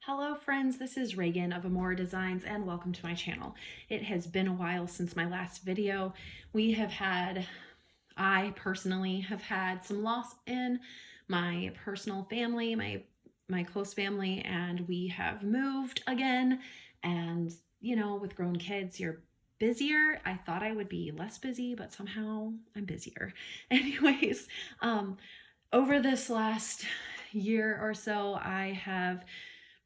Hello friends, this is Reagan of Amora Designs and welcome to my channel. It has been a while since my last video. I personally have had some loss in my personal family, my close family, and we have moved again. And with grown kids, you're busier. I thought I would be less busy, but somehow I'm busier. Anyways, over this last year or so, I have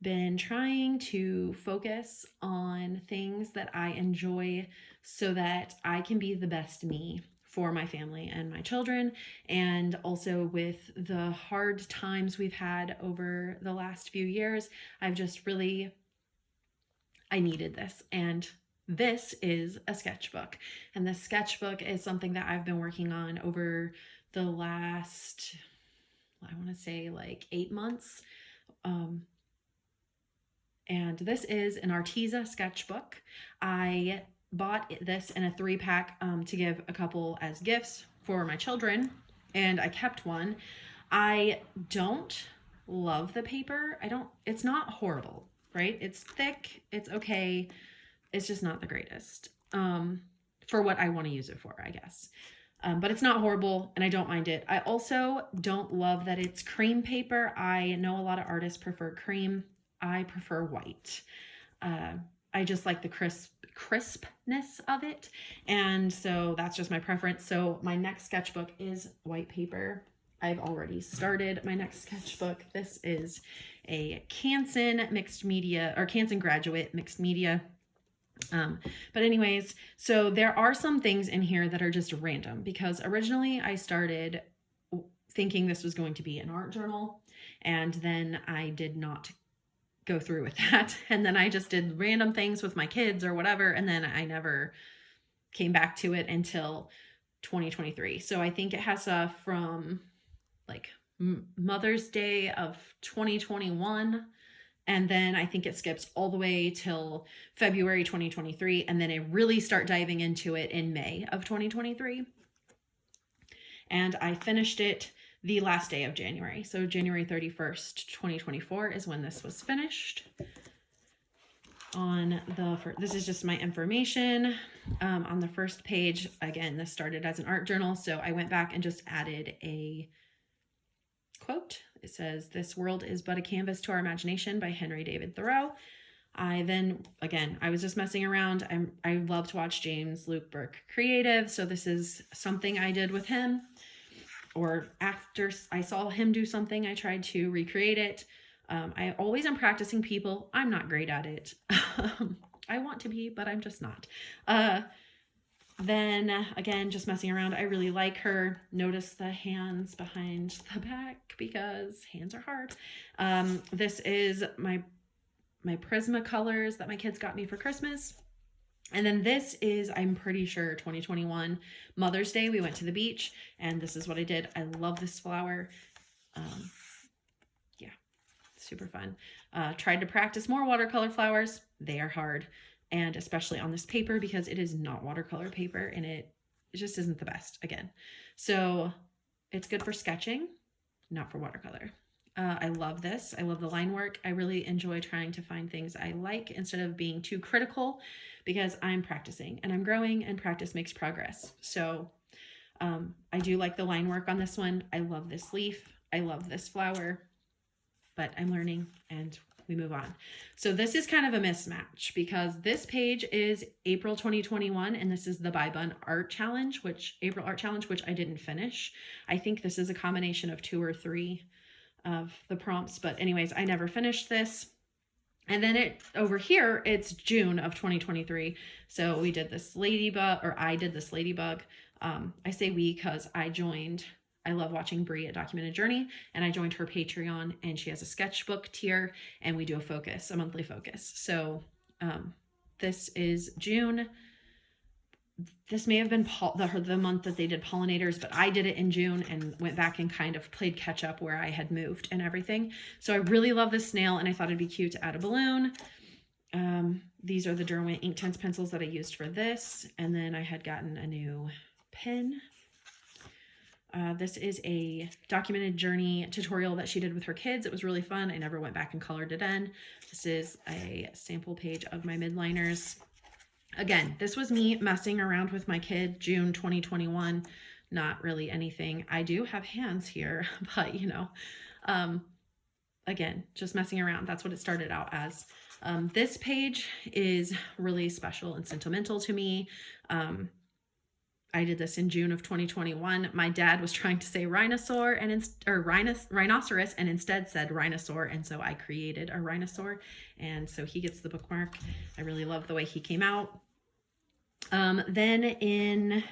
been trying to focus on things that I enjoy so that I can be the best me for my family and my children. And also with the hard times we've had over the last few years, I needed this. And this is a sketchbook. And the sketchbook is something that I've been working on over the last, I want to say like 8 months. And this is an Arteza sketchbook. I bought this in a 3-pack to give a couple as gifts for my children, and I kept one. I don't love the paper. It's not horrible, right? It's thick, it's okay. It's just not the greatest for what I want to use it for, I guess. But it's not horrible and I don't mind it. I also don't love that it's cream paper. I know a lot of artists prefer cream. I prefer white. I just like the crispness of it. And so that's just my preference. So my next sketchbook is white paper. I've already started my next sketchbook. This is a Canson mixed media, or Canson graduate mixed media. But anyways, so there are some things in here that are just random because originally I started thinking this was going to be an art journal, and then I did not go through with that. And then I just did random things with my kids or whatever. And then I never came back to it until 2023. So I think it has from like Mother's Day of 2021. And then I think it skips all the way till February 2023. And then I really start diving into it in May of 2023. And I finished it the last day of January. So January 31st, 2024 is when this was finished. This is just my information. On the first page, again, this started as an art journal. So I went back and just added a quote. It says, "This world is but a canvas to our imagination" by Henry David Thoreau. I was just messing around. I love to watch James Luke Burke creative. So this is something I did with him. Or after I saw him do something, I tried to recreate it. I always am practicing people. I'm not great at it. I want to be, but I'm just not. Then again, just messing around. I really like her. Notice the hands behind the back because hands are hard. This is my Prisma colors that my kids got me for Christmas. And then this is, I'm pretty sure, 2021 Mother's Day. We went to the beach and this is what I did. I love this flower. Yeah, super fun. Tried to practice more watercolor flowers. They are hard. And especially on this paper because it is not watercolor paper and it just isn't the best again. So it's good for sketching, not for watercolor. I love this. I love the line work. I really enjoy trying to find things I like instead of being too critical because I'm practicing and I'm growing and practice makes progress. So I do like the line work on this one. I love this leaf. I love this flower, but I'm learning and we move on. So this is kind of a mismatch because this page is April 2021 and this is the April Art Challenge, which I didn't finish. I think this is a combination of 2 or 3 of the prompts, but anyways, I never finished this. And then over here, it's June of 2023. So we did this ladybug, or I did this ladybug. I say we because I love watching Brie at Documented Journey, and I joined her Patreon, and she has a sketchbook tier, and we do a monthly focus. So this is June. This may have been the month that they did pollinators, but I did it in June and went back and kind of played catch up where I had moved and everything. So I really love this snail and I thought it'd be cute to add a balloon. These are the Derwent Inktense pencils that I used for this. And then I had gotten a new pen. This is a documented journey tutorial that she did with her kids. It was really fun. I never went back and colored it in. This is a sample page of my midliners. Again, this was me messing around with my kid, June 2021. Not really anything. I do have hands here, but you know, again, just messing around. That's what it started out as. This page is really special and sentimental to me. I did this in June of 2021. My dad was trying to say rhinoceros and instead said rhinosaur. And so I created a rhinosaur. And so he gets the bookmark. I really love the way he came out. Then in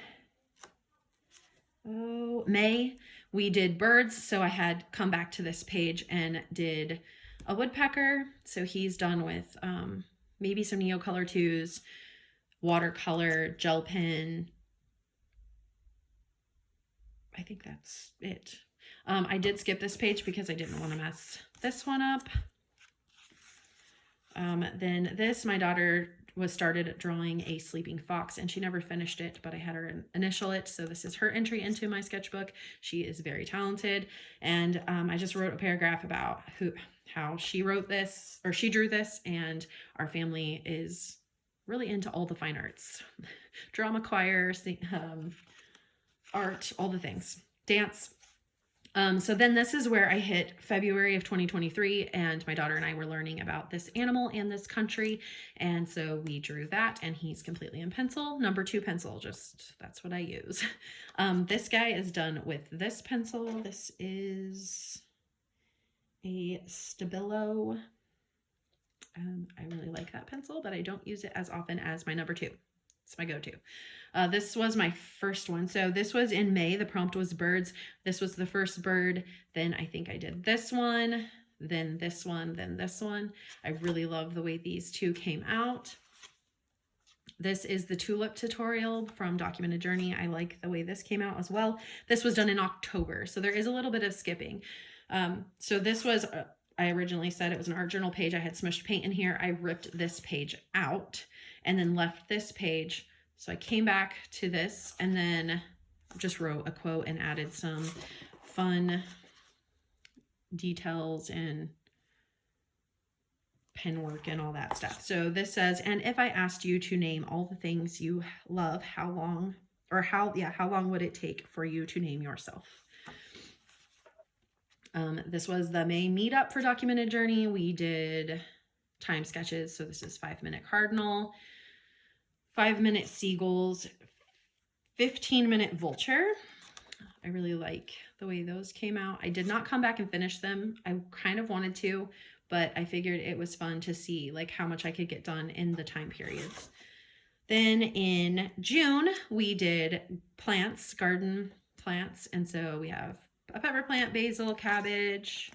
May, we did birds. So I had come back to this page and did a woodpecker. So he's done with maybe some Neocolor 2s, watercolor, gel pen. I think that's it. I did skip this page because I didn't want to mess this one up. Then this, my daughter started drawing a sleeping fox and she never finished it, but I had her initial it. So this is her entry into my sketchbook. She is very talented. And I just wrote a paragraph about how she wrote this, or she drew this, and our family is really into all the fine arts. Drama choir, art, all the things, dance. So then this is where I hit February of 2023, and my daughter and I were learning about this animal and this country. And so we drew that, and he's completely in pencil, number 2 pencil, just that's what I use. This guy is done with this pencil. This is a Stabilo. I really like that pencil, but I don't use it as often as my number 2. It's my go-to. This was my first one. So this was in May. The prompt was birds. This was the first bird. Then I think I did this one, then this one, then this one. I really love the way these two came out. This is the tulip tutorial from Documented Journey. I like the way this came out as well. This was done in October, so there is a little bit of skipping. So this was, I originally said it was an art journal page. I had smushed paint in here. I ripped this page out and then left this page. So I came back to this and then just wrote a quote and added some fun details and pen work and all that stuff. So this says, and if I asked you to name all the things you love, how long would it take for you to name yourself? This was the May meetup for Documented Journey. We did time sketches. So this is 5-minute cardinal, 5-minute seagulls, 15-minute vulture. I really like the way those came out. I did not come back and finish them. I kind of wanted to, but I figured it was fun to see like how much I could get done in the time periods. Then in June, we did plants, garden plants. And so we have a pepper plant, basil, cabbage.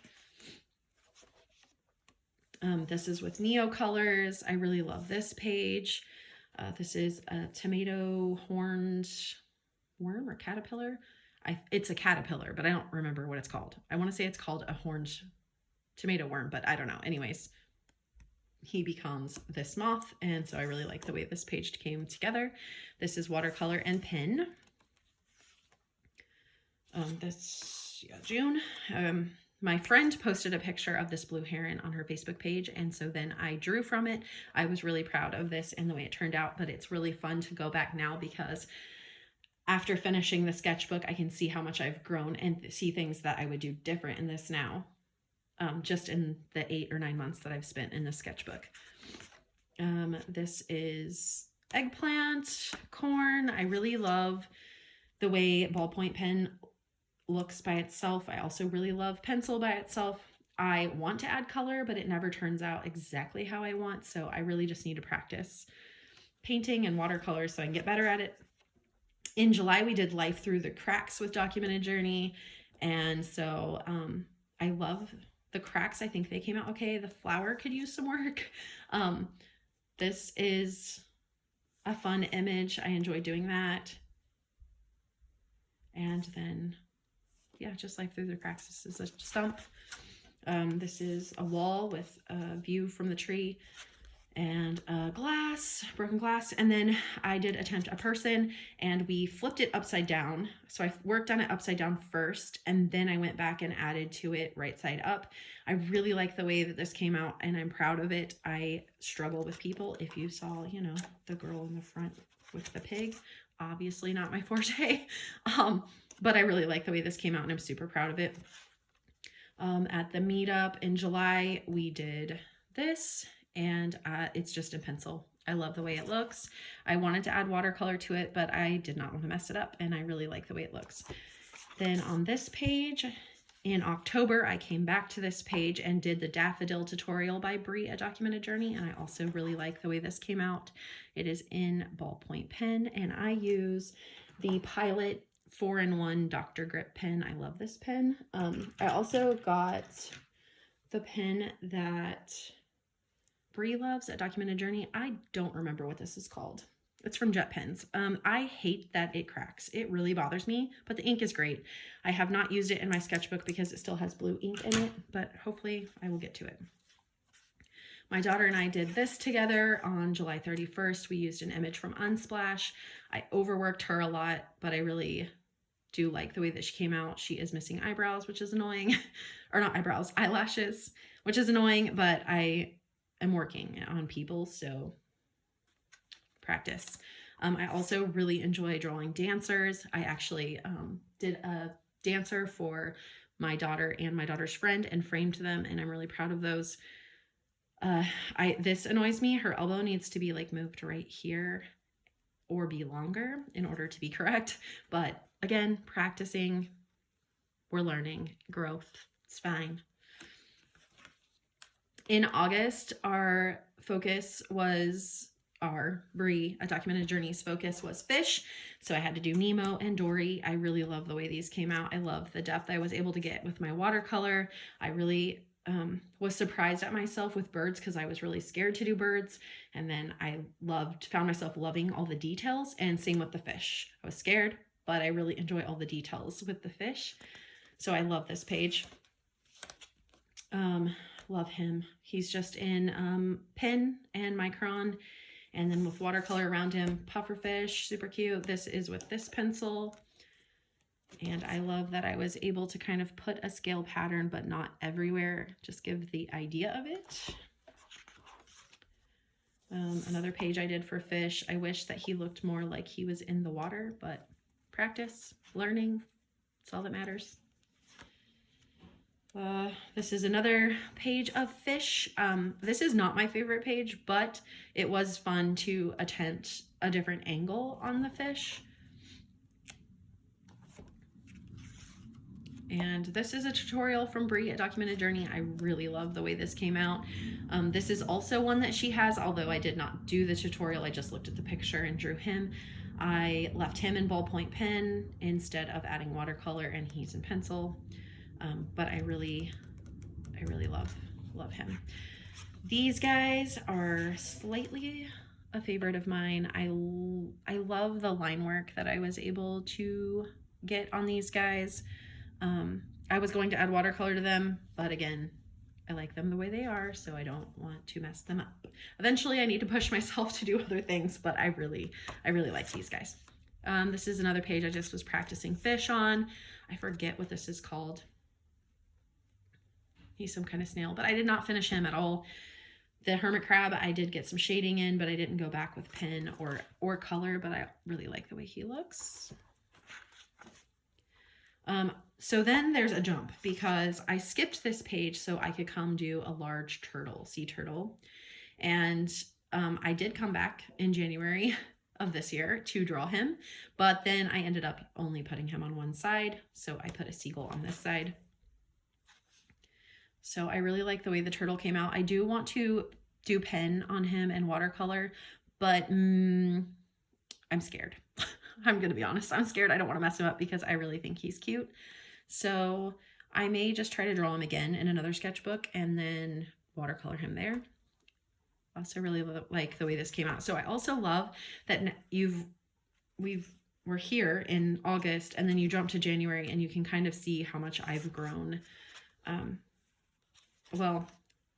This is with Neocolors. I really love this page. This is a tomato horned worm or caterpillar. It's a caterpillar, but I don't remember what it's called. I want to say it's called a horned tomato worm, but I don't know. Anyways, he becomes this moth, and so I really like the way this page came together. This is watercolor and pen. June. My friend posted a picture of this blue heron on her Facebook page, and so then I drew from it. I was really proud of this and the way it turned out, but it's really fun to go back now because after finishing the sketchbook, I can see how much I've grown and see things that I would do different in this now, just in the 8 or 9 months that I've spent in the sketchbook. This is eggplant, corn. I really love the way ballpoint pen looks by itself. I also really love pencil by itself. I want to add color, but it never turns out exactly how I want. So I really just need to practice painting and watercolors so I can get better at it. In July, we did Life Through the Cracks with Documented Journey. And so I love the cracks. I think they came out okay. The flower could use some work. This is a fun image. I enjoy doing that. And then yeah, just Life Through the Cracks. This is a stump. This is a wall with a view from the tree. and broken glass. And then I did attempt a person, and we flipped it upside down. So I worked on it upside down first, and then I went back and added to it right side up. I really like the way that this came out, and I'm proud of it. I struggle with people. If you saw, you know, the girl in the front with the pig, obviously not my forte. But I really like the way this came out, and I'm super proud of it. At the meetup in July, we did this, and it's just in pencil. I love the way it looks. I wanted to add watercolor to it, but I did not want to mess it up, and I really like the way it looks. Then on this page, in October, I came back to this page and did the Daffodil tutorial by Brie, A Documented Journey, and I also really like the way this came out. It is in ballpoint pen, and I use the Pilot 4-in-1 Dr. Grip pen. I love this pen. I also got the pen that Brie loves, A Documented Journey. I don't remember what this is called. It's from Jet Pens. I hate that it cracks. It really bothers me, but the ink is great. I have not used it in my sketchbook because it still has blue ink in it, but hopefully I will get to it. My daughter and I did this together on July 31st. We used an image from Unsplash. I overworked her a lot, but I really do like the way that she came out. She is missing eyebrows, which is annoying. Or not eyebrows, eyelashes, which is annoying, but I am working on people, so practice. I also really enjoy drawing dancers. I actually did a dancer for my daughter and my daughter's friend and framed them, and I'm really proud of those. This annoys me. Her elbow needs to be like moved right here or be longer in order to be correct. But again, practicing, we're learning, growth, it's fine. In August, our focus was Brie, A Documented Journey's focus was fish. So I had to do Nemo and Dory. I really love the way these came out. I love the depth I was able to get with my watercolor. I really was surprised at myself with birds because I was really scared to do birds. And then I found myself loving all the details, and same with the fish. I was scared, but I really enjoy all the details with the fish. So I love this page. Love him. He's just in pen and micron, and then with watercolor around him, pufferfish, super cute. This is with this pencil. And I love that I was able to kind of put a scale pattern, but not everywhere, just give the idea of it. Another page I did for fish. I wish that he looked more like he was in the water, but practice, learning, that's all that matters. This is another page of fish. This is not my favorite page, but it was fun to attempt a different angle on the fish. And this is a tutorial from Brie, A Documented Journey. I really love the way this came out. This is also one that she has, although I did not do the tutorial. I just looked at the picture and drew him. I left him in ballpoint pen instead of adding watercolor, and he's in pencil. But I really love him. These guys are slightly a favorite of mine. I love the line work that I was able to get on these guys. I was going to add watercolor to them, but again, I like them the way they are, so I don't want to mess them up. Eventually I need to push myself to do other things, but I really like these guys. This is another page I just was practicing fish on. I forget what this is called. He's some kind of snail, but I did not finish him at all. The hermit crab, I did get some shading in, but I didn't go back with pen or color, but I really like the way he looks. So then there's a jump because I skipped this page so I could come do a large turtle, sea turtle. And I did come back in January of this year to draw him, but then I ended up only putting him on one side. So I put a seagull on this side. So I really like the way the turtle came out. I do want to do pen on him and watercolor, but I'm scared. I'm going to be honest. I'm scared. I don't want to mess him up because I really think he's cute. So I may just try to draw him again in another sketchbook and then watercolor him there. Also really like the way this came out. So I also love that we're here in August and then you jump to January and you can kind of see how much I've grown. Well,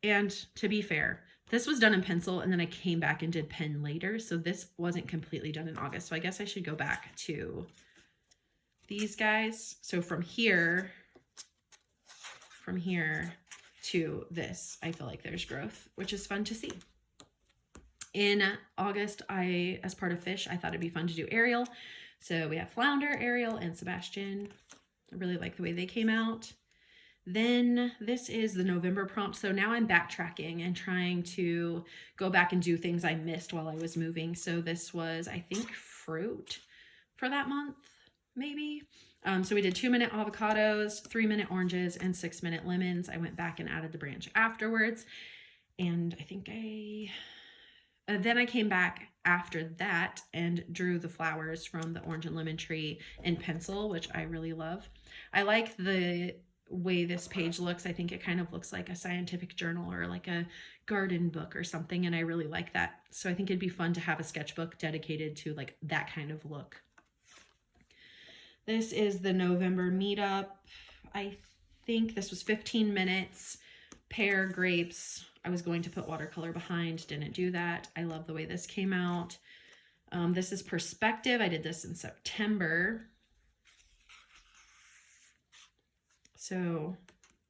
and to be fair, This was done in pencil, and then I came back and did pen later. So this wasn't completely done in August. So I guess I should go back to these guys. So from here to this, I feel like there's growth, which is fun to see. In August, as part of Fish, I thought it'd be fun to do Ariel. So we have Flounder, Ariel, and Sebastian. I really like the way they came out. Then this is the November prompt. So now I'm backtracking and trying to go back and do things I missed while I was moving. So this was, I think, fruit for that month, maybe. So we did 2-minute avocados, 3-minute oranges, and 6-minute lemons. I went back and added the branch afterwards. And I think then I came back after that and drew the flowers from the orange and lemon tree in pencil, which I really love. I like the way this page looks. I think it kind of looks like a scientific journal or like a garden book or something, and I really like that. So I think it'd be fun to have a sketchbook dedicated to like that kind of look. This is the November meetup. I think this was 15 minutes, pear, grapes. I was going to put watercolor behind, didn't do that. I love the way this came out. This is perspective. I did this in September. So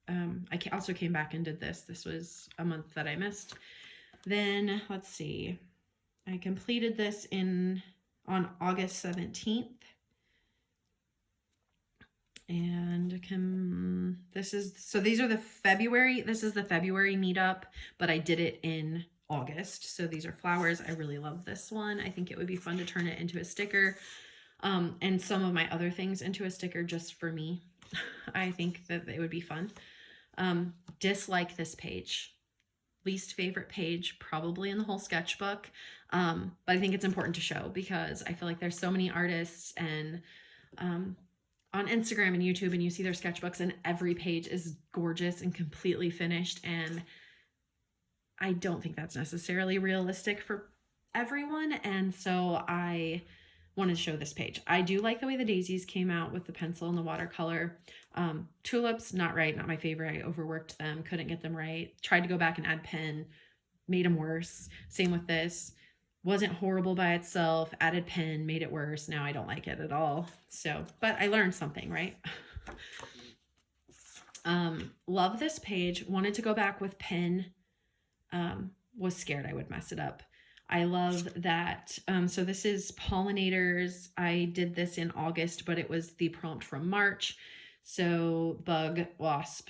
I also came back and did this. This was a month that I missed. Then let's see. I completed this on August 17th. And these are the February. This is the February meetup, but I did it in August. So these are flowers. I really love this one. I think it would be fun to turn it into a sticker. And some of my other things into a sticker just for me. I think that it would be fun. Dislike this page. Least favorite page probably in the whole sketchbook. But I think it's important to show because I feel like there's so many artists and on Instagram and YouTube, and you see their sketchbooks and every page is gorgeous and completely finished. And I don't think that's necessarily realistic for everyone. And so I wanted to show this page. I do like the way the daisies came out with the pencil and the watercolor. Tulips, not right, not my favorite. I overworked them, couldn't get them right. Tried to go back and add pen, made them worse. Same with this. Wasn't horrible by itself, added pen, made it worse. Now I don't like it at all. So, but I learned something, right? Love this page. Wanted to go back with pen. Was scared I would mess it up. I love that. So this is pollinators. I did this in August, but it was the prompt from March. So bug, wasp,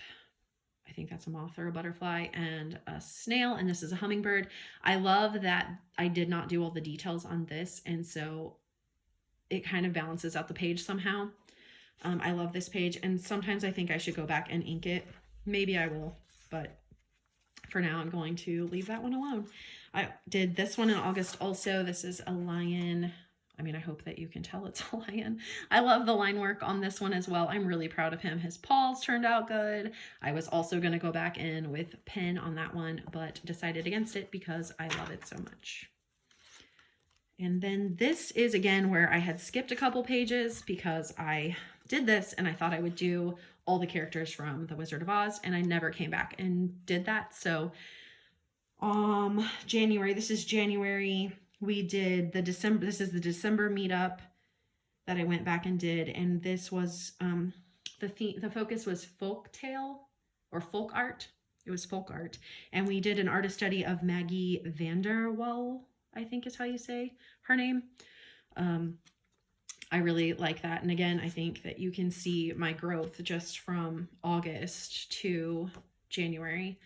I think that's a moth or a butterfly, and a snail, and this is a hummingbird. I love that I did not do all the details on this, and so it kind of balances out the page somehow. I love this page, and sometimes I think I should go back and ink it. Maybe I will, but for now I'm going to leave that one alone. I did this one in August also. This is a lion. I mean, I hope that you can tell it's a lion. I love the line work on this one as well. I'm really proud of him. His paws turned out good. I was also going to go back in with pen on that one, but decided against it because I love it so much. And then this is again where I had skipped a couple pages because I did this and I thought I would do all the characters from The Wizard of Oz, and I never came back and did that. So January, this is January. We did the December, this is the December meetup that I went back and did. And this was, the focus was folk tale or folk art. It was folk art. And we did an artist study of Maggie Vanderwall, I think is how you say her name. I really like that. And again, I think that you can see my growth just from August to January.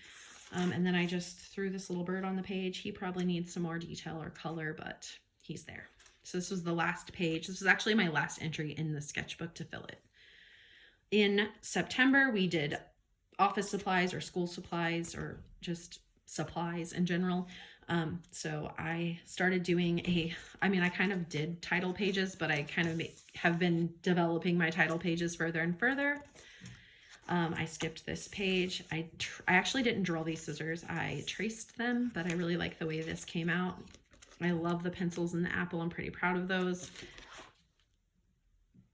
And then I just threw this little bird on the page. He probably needs some more detail or color, but he's there. So this was the last page. This was actually my last entry in the sketchbook to fill it. In September, we did office supplies or school supplies or just supplies in general. So I started doing I kind of did title pages, but I kind of have been developing my title pages further and further. I skipped this page. I actually didn't draw these scissors. I traced them, but I really like the way this came out. I love the pencils and the apple. I'm pretty proud of those.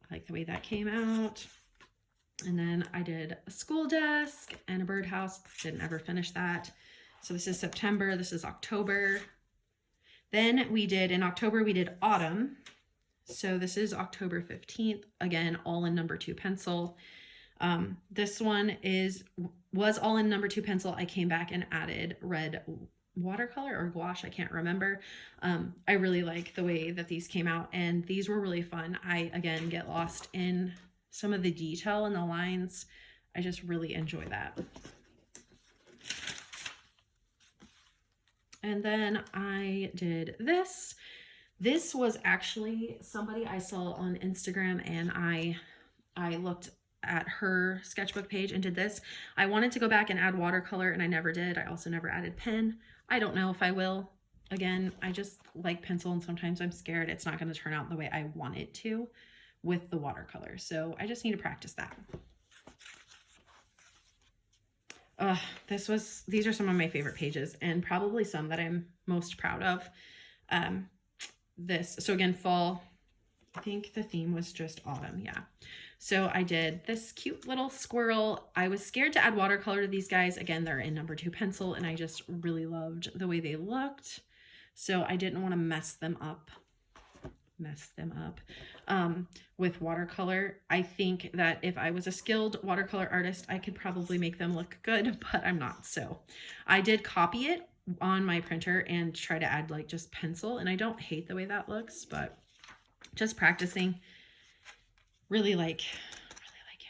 I like the way that came out. And then I did a school desk and a birdhouse. Didn't ever finish that. So this is September, this is October. Then in October, we did autumn. So this is October 15th, again, all in number 2 pencil. This one was all in number 2 pencil. I came back and added red watercolor or gouache, I can't remember. I really like the way that these came out, and these were really fun. I, again, get lost in some of the detail in the lines. I just really enjoy that. And then I did this. This was actually somebody I saw on Instagram, and I looked at her sketchbook page and did this. I wanted to go back and add watercolor, and I never did. I also never added pen. I don't know if I will. Again, I just like pencil, and sometimes I'm scared it's not going to turn out the way I want it to with the watercolor. So I just need to practice that. These are some of my favorite pages, and probably some that I'm most proud of. So again, fall, I think the theme was just autumn. Yeah. So I did this cute little squirrel. I was scared to add watercolor to these guys. Again, they're in number 2 pencil, and I just really loved the way they looked. So I didn't want to mess them up with watercolor. I think that if I was a skilled watercolor artist, I could probably make them look good, but I'm not. So I did copy it on my printer and try to add like just pencil, and I don't hate the way that looks, but just practicing. Really like him.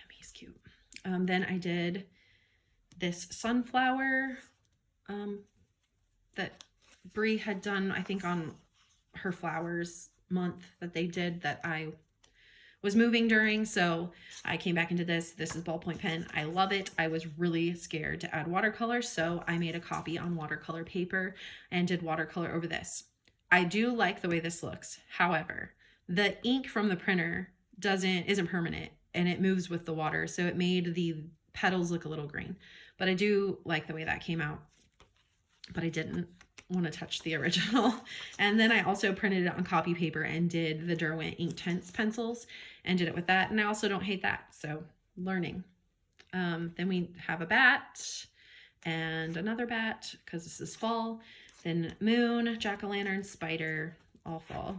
He's cute. Then I did this sunflower that Brie had done, I think, on her flowers month that they did that I was moving during. So I came back into this. This is ballpoint pen. I love it. I was really scared to add watercolor, so I made a copy on watercolor paper and did watercolor over this. I do like the way this looks. However, the ink from the printer isn't permanent, and it moves with the water, so it made the petals look a little green. But I do like the way that came out, but I didn't want to touch the original. And then I also printed it on copy paper and did the Derwent Inktense pencils and did it with that, and I also don't hate that, so learning. Then we have a bat and another bat because this is fall. Then moon, jack-o'-lantern, spider, all fall.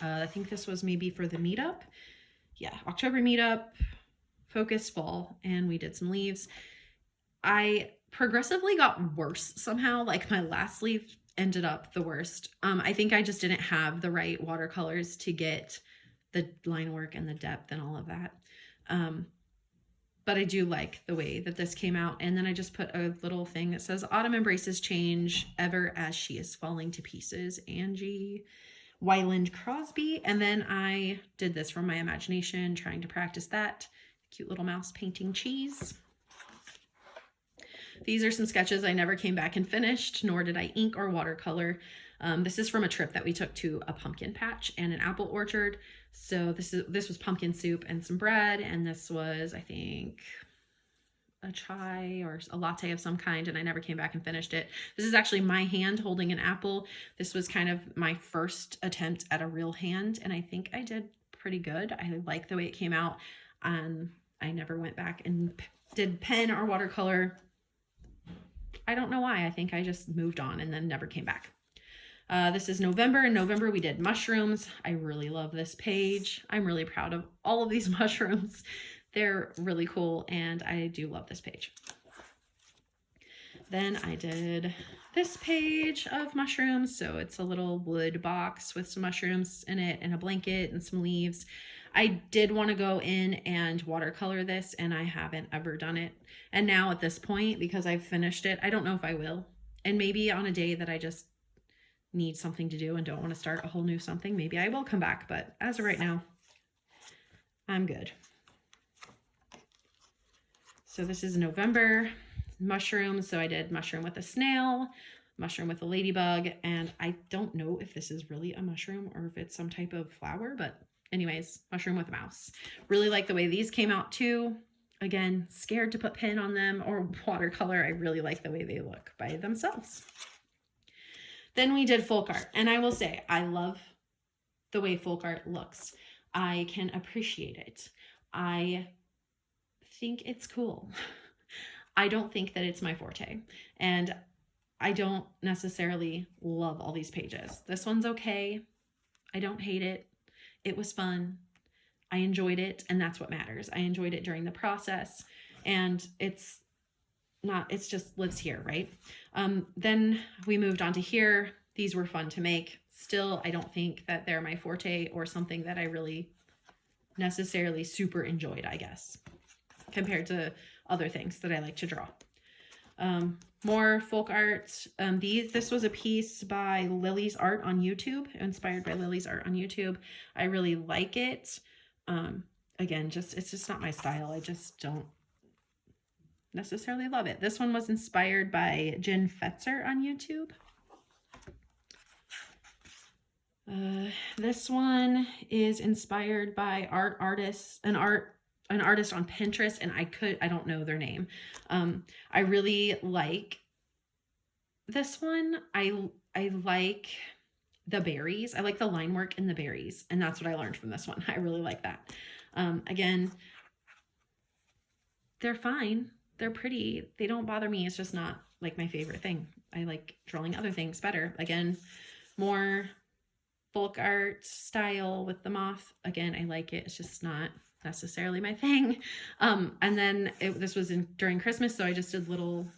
I think this was maybe for the meetup. Yeah, October meetup, focus fall, and we did some leaves. I progressively got worse somehow. Like my last leaf ended up the worst. I think I just didn't have the right watercolors to get the line work and the depth and all of that. But I do like the way that this came out. And then I just put a little thing that says, autumn embraces change ever as she is falling to pieces, Angie Wyland Crosby. And then I did this from my imagination, trying to practice that. Cute little mouse painting cheese. These are some sketches I never came back and finished, nor did I ink or watercolor. This is from a trip that we took to a pumpkin patch and an apple orchard. So this was pumpkin soup and some bread, and this was, I think, a chai or a latte of some kind, and I never came back and finished it. This is actually my hand holding an apple. This was kind of my first attempt at a real hand, and I think I did pretty good. I like the way it came out. I never went back and did pen or watercolor. I don't know why. I think I just moved on and then never came back. This is November. In November, we did mushrooms. I really love this page. I'm really proud of all of these mushrooms. They're really cool, and I do love this page. Then I did this page of mushrooms. So it's a little wood box with some mushrooms in it and a blanket and some leaves. I did want to go in and watercolor this, and I haven't ever done it. And now at this point, because I've finished it, I don't know if I will. And maybe on a day that I just need something to do and don't want to start a whole new something, maybe I will come back. But as of right now, I'm good. So this is November mushrooms. So I did mushroom with a snail, mushroom with a ladybug, and I don't know if this is really a mushroom or if it's some type of flower, but anyways, mushroom with a mouse. Really like the way these came out too. Again, scared to put pen on them or watercolor. I really like the way they look by themselves. Then we did folk art, and I will say I love the way folk art looks. I can appreciate it. I think it's cool. I don't think that it's my forte. And I don't necessarily love all these pages. This one's okay. I don't hate it. It was fun. I enjoyed it, and that's what matters. I enjoyed it during the process, and it's just lives here, right? Then we moved on to here. These were fun to make. Still, I don't think that they're my forte or something that I really necessarily super enjoyed, I guess, compared to other things that I like to draw. More folk art. This was a piece by Lily's Art on YouTube, inspired by Lily's Art on YouTube. I really like it. Again, it's just not my style. I just don't necessarily love it. This one was inspired by Jen Fetzer on YouTube. This one is inspired by an artist on Pinterest, and I don't know their name. I really like this one. I like the berries. I like the line work in the berries, and that's what I learned from this one. I really like that. Again, they're fine. They're pretty. They don't bother me. It's just not like my favorite thing. I like drawing other things better. Again, more folk art style with the moth. Again, I like it. It's just not necessarily my thing. And then this was during Christmas, so I just did little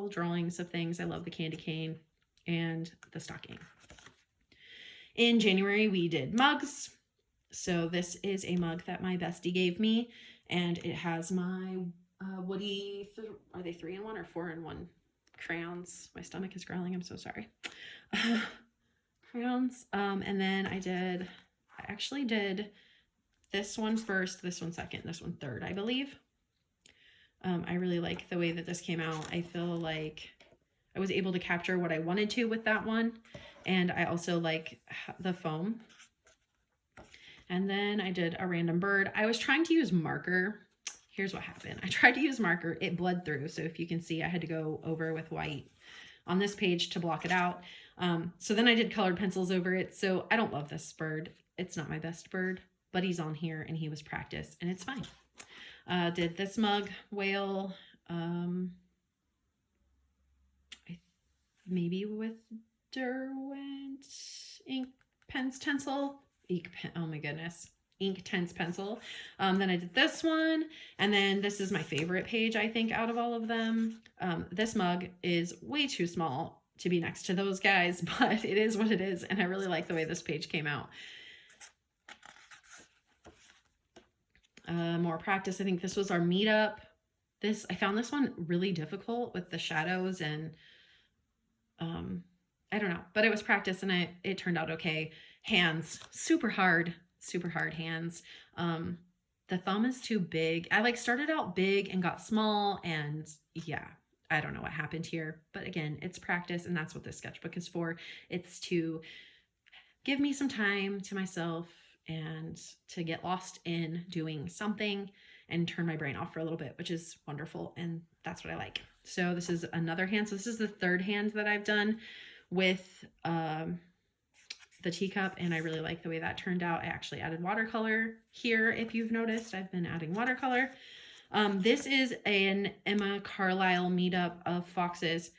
drawings of things. I love the candy cane and the stocking. In January, we did mugs. So this is a mug that my bestie gave me, and it has my Woody, are they 3-in-1 or 4-in-1 crayons? My stomach is growling. I'm so sorry. Crayons. And then I actually did this one first, this one second, this one third, I believe. I really like the way that this came out. I feel like I was able to capture what I wanted to with that one. And I also like the foam. And then I did a random bird. I was trying to use marker. Here's what happened. I tried to use marker. It bled through. So if you can see, I had to go over with white on this page to block it out. So then I did colored pencils over it. So I don't love this bird. It's not my best bird, but he's on here and he was practiced and it's fine. Did this mug, whale, maybe with Derwent ink pens stencil, oh my goodness, ink tense pencil. Then I did this one, and then this is my favorite page, I think, out of all of them. This mug is way too small to be next to those guys, but it is what it is, and I really like the way this page came out. More practice. I think this was our meetup. I found this one really difficult with the shadows and I don't know, but it was practice and it turned out okay. Hands, super hard hands. The thumb is too big. I started out big and got small, and yeah, I don't know what happened here, but again, it's practice, and that's what this sketchbook is for. It's to give me some time to myself and to get lost in doing something and turn my brain off for a little bit, which is wonderful, and that's what I like. So this is another hand. So this is the third hand that I've done with the teacup, and I really like the way that turned out. I actually added watercolor here. If you've noticed, I've been adding watercolor. This is an Emma Carlisle meetup of foxes.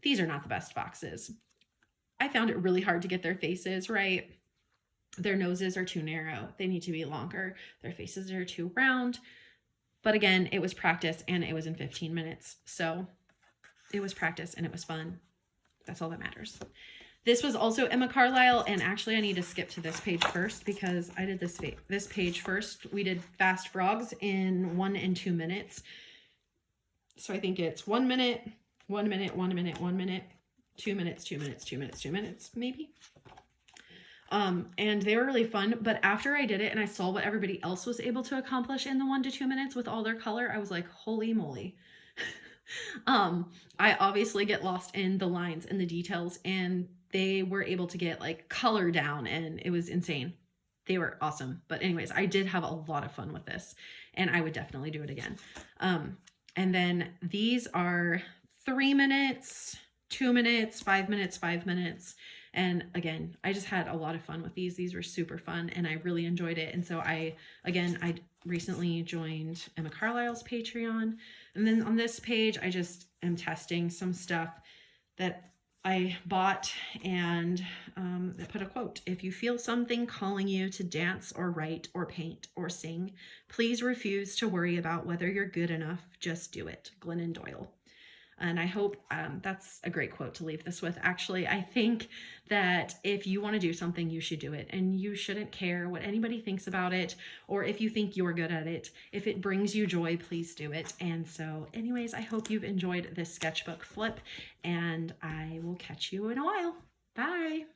These are not the best foxes. I found it really hard to get their faces right. Their noses are too narrow. They need to be longer. Their faces are too round. But again, it was practice, and it was in 15 minutes. So it was practice and it was fun. That's all that matters. This was also Emma Carlisle, and actually I need to skip to this page first because I did this page first. We did fast frogs in 1 and 2 minutes. So I think it's 1 minute, 1 minute, 1 minute, 1 minute, 2 minutes, 2 minutes, 2 minutes, 2 minutes, maybe. And they were really fun, but after I did it and I saw what everybody else was able to accomplish in the 1 to 2 minutes with all their color, I was like, holy moly. I obviously get lost in the lines and the details, and they were able to get color down, and it was insane. They were awesome. But anyways, I did have a lot of fun with this, and I would definitely do it again. And then these are 3 minutes, 2 minutes, 5 minutes, 5 minutes. And again, I just had a lot of fun with these. These were super fun, and I really enjoyed it. And so I recently joined Emma Carlisle's Patreon. And then on this page, I just am testing some stuff that I bought, and I put a quote. If you feel something calling you to dance or write or paint or sing, please refuse to worry about whether you're good enough. Just do it. Glennon Doyle. And I hope that's a great quote to leave this with. Actually, I think that if you want to do something, you should do it. And you shouldn't care what anybody thinks about it, or if you think you're good at it. If it brings you joy, please do it. And so anyways, I hope you've enjoyed this sketchbook flip, and I will catch you in a while. Bye.